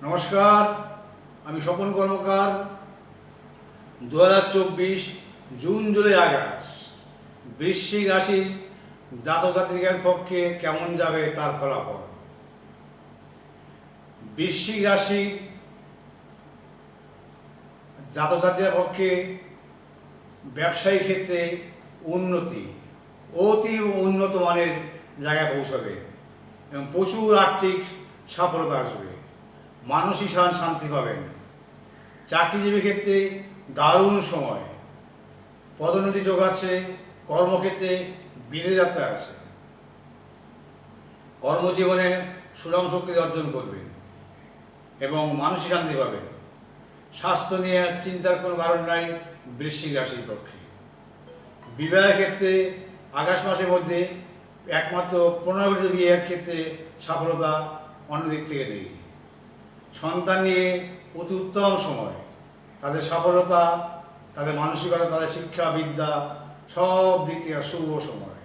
নমস্কার, আমি স্বপন কর্মকার। 2024 June July August বৃশ্চিক রাশির জাতক জাতিকার পক্ষে কেমন যাবে তার ফলাফল। বৃশ্চিক রাশির জাতক জাতিকার পক্ষে ব্যবসায়িক ক্ষেত্রে উন্নতি, অতি উন্নত মানের জায়গায় পৌঁছবে এবং প্রচুর আর্থিক সফলতা আসবে, মানসিক শান্তি পাবেন। চাকরিজীবী ক্ষেত্রে দারুণ সময়, পদোন্নতি যোগ আছে, কর্মক্ষেত্রে বিদেশ যাত্রা আছে, কর্মজীবনে সুনাম শক্তি অর্জন করবেন এবং মানসিক শান্তি পাবেন। স্বাস্থ্য নিয়ে চিন্তার কোনো কারণ নাই বৃশ্চিক রাশির পক্ষে। বিবাহের ক্ষেত্রে আগস্ট মাসের মধ্যে একমাত্র পুনরাবৃত্ত বিয়ের ক্ষেত্রে সফলতা অন্যদিক থেকে দেয়। সন্তান নিয়ে অতি উত্তম সময়, তাদের সফলতা, তাদের মানসিকতা, তাদের শিক্ষা বিদ্যা সব দিক থেকে শুভ সময়।